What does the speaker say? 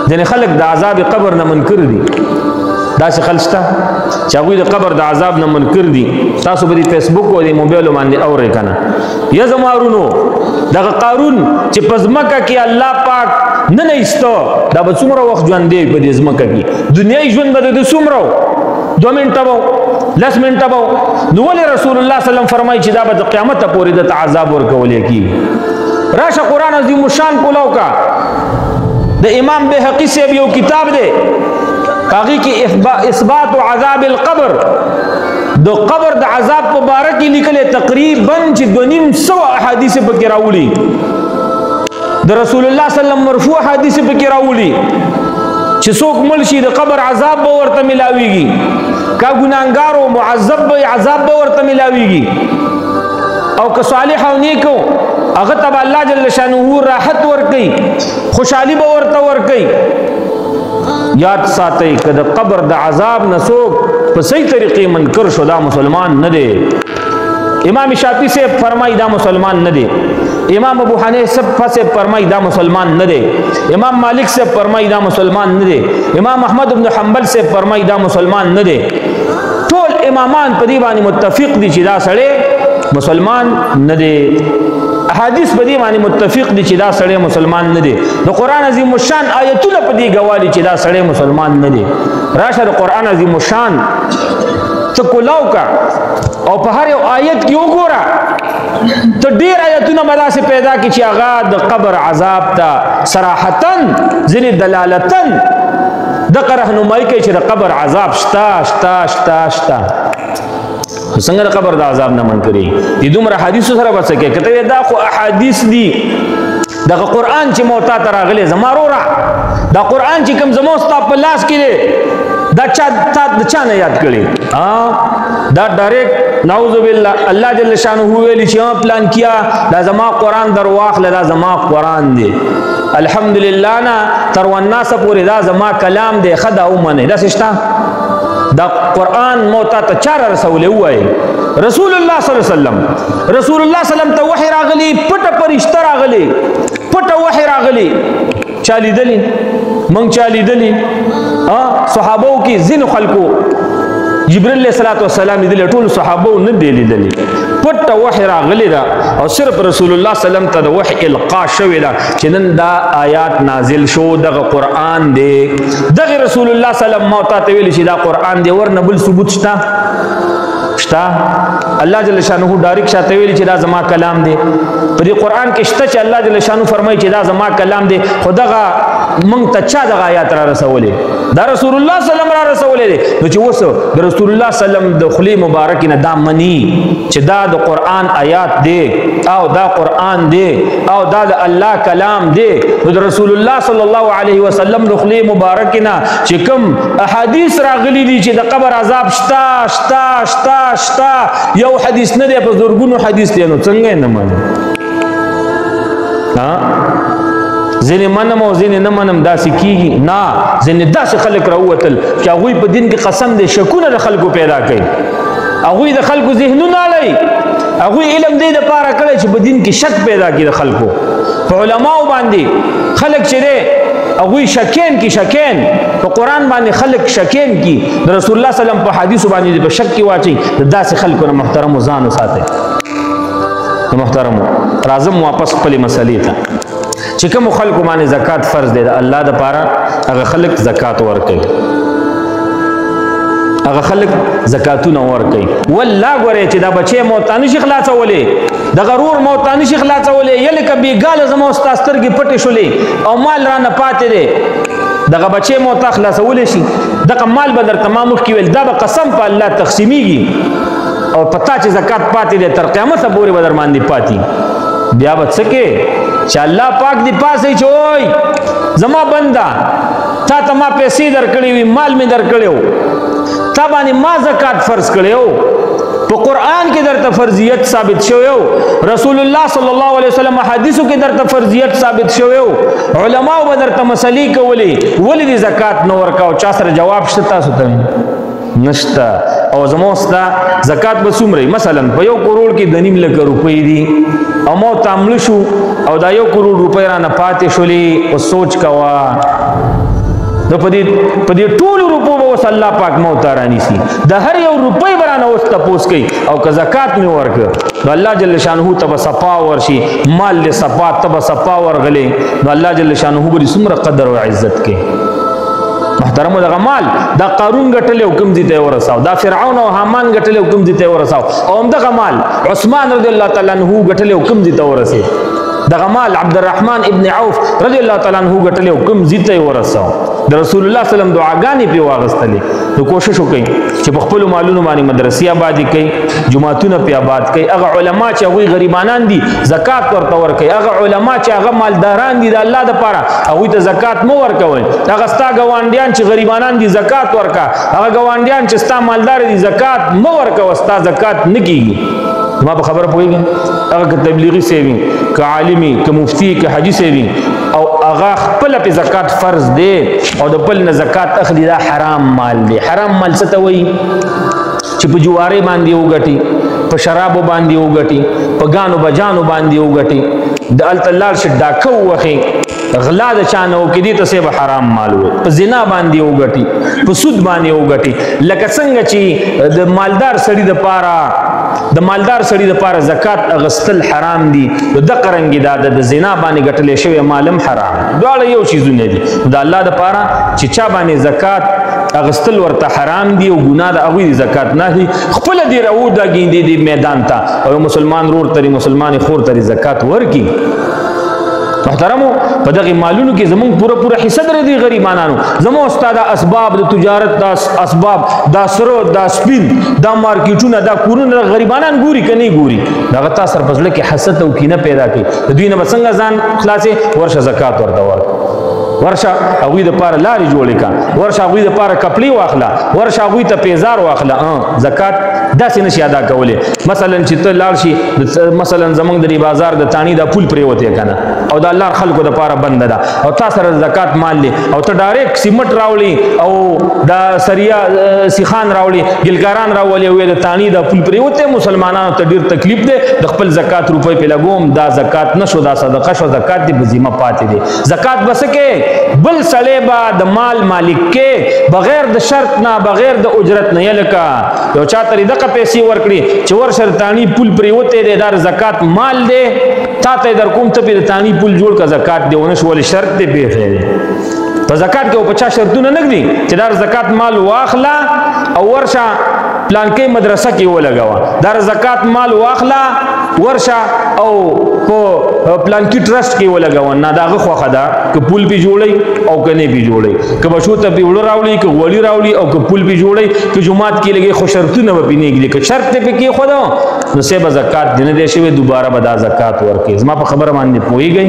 ځینې خلک د عذاب قبر نه منکر دي داسې خلک شته چې هغوی د قبر د عذاب نه منکر دي تاسو به د فیسبوک او د موبایلو باندې اورئ که نه یا زما ورونو دغه قارون چې په ځمکه کې الله پاک نه ایسته دا به څومره وخت ژوند دی په دې ځمکه کې دنیایي ژوند به د څومره 2 منټه به 10 منټه به نو ولې رسول الله صلی الله علیه وسلم فرمایي چې دا به د قیامت پورې د عذاب ورکولی کېږي راشه قرآن عظیم الشان پولاو کا د امام بهقي صاحب یو کتاب دی هغې کې اثبات عذاب القبر د قبر د عذاب په باره کې لیکلی تقریبا چې 250 احادیث پکې راولي د رسول الله صلی الله علیه وسلم مرفوع احادیث پکې راولي چې څوک مړ شي د قبر عذاب به ورته ملاویږي کا ګناهګار او معذب به عذاب به ورته ملاویږي او که صالح او نیک هغه ته الله جل شانه راحت ورکوي خوشحالي به ورته ورکوي یاد ساتئ که د قبر د عذاب نه څوک په صحیح طریقې منکر شو دا مسلمان نه دی امام شافعي صاحب فرمایي دا مسلمان نه دی امام ابو حنیفه صاحب فرمایي دا مسلمان نه دی امام مالک صاحب فرمایي دا مسلمان نه دی امام احمد بن حنبل صاحب فرمایي دا مسلمان نه دی ټول امامان په دې باندې متفق دي چې دا سړی مسلمان نه دی احادیث په دې باندې متفق دي چې دا سړی مسلمان نه دی د قرآن عظیم الشان آیتونه په دې ګوالي چې دا سړی مسلمان نه دی راشه د قرآن عظیم الشان ته کولاو کا او په هر یو آیت کې وګوره ته ډېر آیتونه به داسې پیدا کړي چې هغه د قبر عذاب ته صراحتا ځینې دلالتا دغه رهنمایي کوي چې د قبر عذاب شته څنګه د قبر د عذاب نه منکري دي دومره حدیثو سره به څه کوي که ته دا خو احادیث دي دغه قرآن چې مو تا ته راغلی زما وروره دا قرآن چې کوم زما ستا په لاس کې دی دا تا د چا نه یاد کړي دا ډایرکټ نعوذ بالله الله جل شانه ویلي چې پلان کیا دا زما قرآن در واخله دا زما قرآن دی الحمدلله نه تر والناس پورې دا زما کلام دی ښه دا ومنئ داسې شته دا قرآن موتا ته چا رسولی ووایي رسول الله صلی الله علیه وسلم رسول الله صلی الله علیه وسلم ته وحی راغلی پټه فرشته راغلی پټه وحی راغلی چا لیدلی موږ چا لیدلی صحابو کې ځینو خلکو جبرائیل علیه السلام لیدلی ټول صحابو نه دی لیدلی پټه وحی راغلی دا او صرف رسول الله صلی الله علیه وسلم ته د وحی القا شوې ده چې نن دا آیات نازل شو دغه قرآن دی دغه رسول الله صلی الله علیه وسلم موتا ته ویلي چې دا قرآن دی ورنه بل ثبوت شته الله جل شانه ډایرکټ شاته ویلي چې دا زما کلام دی په دې قرآن کې شته چې الله جل شانه فرمایي چې دا زما کلام دی خو دغه موږ ته چا دغه آیات را رسولې دا رسول الله صلی الله علیه وسلم را رسولې دی نو چې اوس د رسول الله صلی الله علیه وسلم د خولې مبارک نه دا مني چې دا د قرآن آیات دی او دا قرآن دی او دا د الله کلام دی نو د رسول الله صلی الله علیه وسلم د خولې مبارک نه چې کوم احادیث راغلي دي چې د قبر عذاب شته یو حدیث نه دی په زرګونو حدیث دی نو څنګه نه منو ځینې منم او ځینې نه منم داسې کېږي نه ځینې داسې خلک راووتل چې هغوی په دین کې قسم دی شکونه د خلکو پیدا کوي هغوی د خلکو ذهنونه اړوي هغوی علم دی دپاره کړی چې په دین کې شک پیدا کړي د خلکو په علماو باندې خلک چې دی هغوی شکین په قرآن باندې خلک شکین کی د رسول الله صلی الله علیه وسلم په حدیثو باندې په شک کې واچي د داسې خلکو نه محترمو ځان وساتئ محترمو راځم واپس خپلې مسلې ته چې کومو خلکو باندې زکات فرض دی د الله دپاره هغه خلک زکات ورکوي هغه خلک زکاتونه ورکوي والله ګورئ چې دا بچی موته نشي خلاصولی دغه رور موته نشي خلاصولی یا لکه بېګاله زما ستا سترګې پټې شولې او مال رانه پاتې دی دغه بچی موته خلاصولی شي دغه مال به درته ما مخکې ویل دا به قسم په الله تقسیمیږي او پتا چې زکات پاتې دی تر قیامته پورې به در باندې پاتې بیا به څه کې چې الله پاک دی پاسې چې وای زما بنده تا ته ما پیسې درکړې وي مال مې درکړی تا باندې ما زکات فرض کړی په قرآن کې درته فرضیت ثابت شوی رسول الله صلی الله علیه وسلم حدیثو کې درته فرضیت ثابت شوی علماء به درته مسلې کولې ولې دې زکات نه ورکاو چا سره جواب شته تاسو ته نشته او زموږ ستا زکات به څومره مثلا په 1 کروڑ کې 2.5 لک روپۍ دي او موت تعامل شو او دا 1 کروڑ روپۍ رانه پاتې شولې او سوچ کوا نو په دې ټولو روپو به اوس الله پاک مو ته رانیسي د هر یو روپۍ به رانه اوس تپوس کوي او که زکات مې ورکړه نو الله جل شانه ته به صفا ورشي مال له صفا ته به صفا ورغلی نو الله جل شانه به څومره قدر او عزت کوي محترمو دغه مال دا قارون ګټلی او کوم ځای ته یې ورساو دا فرعون او حامان ګټلی او کوم ځای ته یې ورساو او همدغه مال عثمان رضی الله تعالی عنه ګټلی او کوم ځای ته ورسېد دغه مال عبدالرحمن ابن عوف رضی الله تعالی عنه ګټلی او کوم ځای ته یې ورساو د رسول الله صلی الله علیه وسلم دعاګانې پې واغستلې نو کوشش وکړئ چې په خپلو مالونو باندې مدرسې آبادي کوي جوماتونه پې آباد کوي هغه علما چې هغوی غریبانان دي زکات ورته ورکوي هغه علما چې هغه مالداران دي د الله دپاره هغوی ته زکات مه ورکوئ هغه ستا ګاونډیان چې غریبانان دي زکات ورکه هغه ګاونډیان چې ستا مالدار دي زکات مه ورکوه ستا زکات نه کېږي ما په خبره پوهېږم هغه که تبلیغي صاحب که عالمي که مفتي که حاجي صاحب او هغه خپله پې زکات فرض دی او د بل نه زکات اخلي دا حرام مال دی حرام مال څه ته وایي چې په جوارۍ باندې وګټي په شرابو باندې وګټي په ګانو بجانو باندې وګټي د هلته لاړ شي ډاکه ووهي غلا د چا نه وکړي دې ته صاحب حرام مال وایي په زنا باندې وګټي په سود باندې وګټي لکه څنګه چې د مالدار سړي دپاره زکات اغستل حرام دي نو دغه رنګې دا د زنا باندې ګټلی شوی مالم حرام دواړه یو چیزونه دي د الله دپاره چې چا باندې زکات اغستل ورته حرام دي او ګناه د هغوی زکات نه دي خپله دې راوداږي دې میدان ته او مسلمان رور ترې مسلمان خور ترې زکات ورکړي محترمو په دغه مالونو کې زمونږ پوره حصہ درې دي غریبانانو زموږ استاد اسباب د تجارت دا اسباب دا سرو دا سپین دا مارکیټونه دا کورونه غریبانان ګوري که نه ګوري دغه تا سر په زړه کې حسد او کینه پیدا کوي د دوی نه به څنګه ځان خلاصې ورشه زکات ورته ورکړه ورشه هغوی دپاره لارې جوړې کړه ورشه هغوی دپاره کپړې واخله ورشه هغوی ته پیزار واخله زکات داسې نشي ادا کولی مثلا چې ته لاړ شي مثلا زمونږ د بازار د تاڼي دا پول پرېوتی که نه او د الله خلکو دپاره بنده ده او تا سره زکات مال دی او ته ډایرکټ سیمټ راوړي او دا سریا سیخان راوړي ګلکاران راولي او د تاڼي دا پول پرېوتی مسلمانانو ته ډېر تکلیف دی د خپل زکات روپۍ پې لګوم دا زکات نه شو دا صدقه شو زکات دې په ذمه پاتې دی زکات به څه کې بل سړی به د مال مالک کې بغیر د شرط نه بغیر د اجرت نه یلکه یو چا ته دغه پیسې ورکړي چې ورشه د تاڼي پول پرېوتی دی دا زکات مال دی تا ته در کوم ته پې د تاڼي پول جوړ که زکات دی ونه شو ولې شرط دی پېښی دی په زکات کې او په چا شرطونه نه ږدي چې دا زکات مال واخله او ورشه پلانکۍ مدرسه کې ولګوه دا زکات مال واخله ورشه او په پلانکۍ ټرسټ کې ولګوه نه د هغه خوښه ده که پول پې جوړوي او که نه پې جوړوي که بچو ته پې اوړه راوړي که غوړي راوړي او که پول پې جوړوي که جومات کې لګوي خو شرطونه به پې نه ږدي که شرط یې پې کېښوده نو صاحب زکات دې نه دی شوی دوباره به دا زکات ورکوي زما په خبره باندې پوهېږئ